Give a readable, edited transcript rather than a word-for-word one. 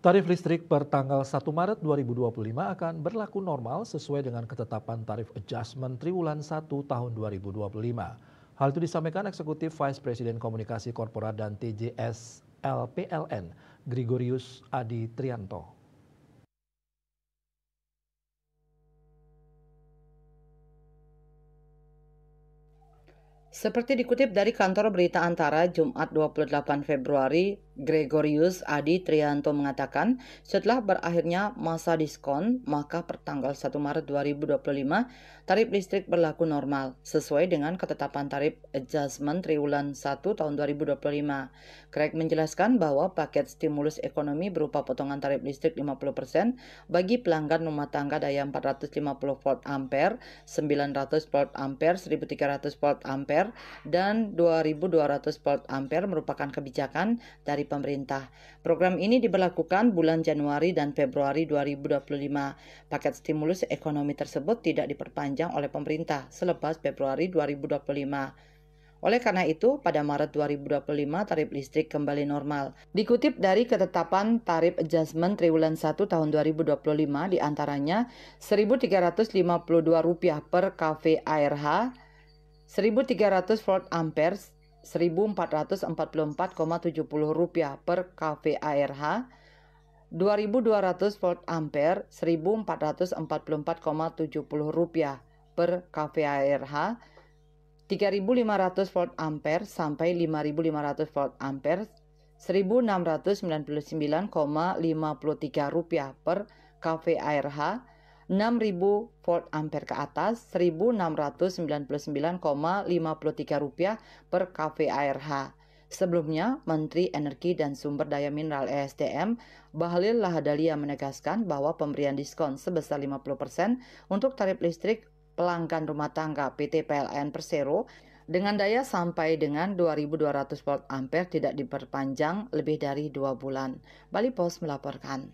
Tarif listrik per tanggal 1 Maret 2025 akan berlaku normal sesuai dengan ketetapan tarif adjustment triwulan 1 tahun 2025. Hal itu disampaikan Eksekutif Vice President Komunikasi Korporat dan TJS LPLN, Gregorius Adi Trianto. Seperti dikutip dari kantor berita Antara Jumat 28 Februari, Gregorius Adi Trianto mengatakan setelah berakhirnya masa diskon, maka per tanggal 1 Maret 2025 tarif listrik berlaku normal sesuai dengan ketetapan tarif adjustment triwulan 1 tahun 2025. Craig menjelaskan bahwa paket stimulus ekonomi berupa potongan tarif listrik 50% bagi pelanggan rumah tangga daya 450 volt ampere, 900 volt ampere, 1300 volt ampere, dan 2200 volt ampere merupakan kebijakan dari pemerintah. Program ini diberlakukan bulan Januari dan Februari 2025. Paket stimulus ekonomi tersebut tidak diperpanjang oleh pemerintah selepas Februari 2025. Oleh karena itu, pada Maret 2025 tarif listrik kembali normal. Dikutip dari ketetapan tarif adjustment triwulan 1 tahun 2025 diantaranya Rp1.352 per kWh, 1.300 volt ampere, Rp1.444,70 per kWh, 2.200 volt ampere, Rp1.444,70 per kWh, 3.500 volt ampere sampai 5.500 volt ampere, Rp1.699,53 per kWh, 6.000 volt ampere ke atas, Rp1.699,53 per kWh. Sebelumnya, Menteri Energi dan Sumber Daya Mineral (ESDM) Bahlil Lahadalia menegaskan bahwa pemberian diskon sebesar 50% untuk tarif listrik pelanggan rumah tangga PT PLN Persero dengan daya sampai dengan 2.200 volt ampere tidak diperpanjang lebih dari 2 bulan. Bali Post melaporkan.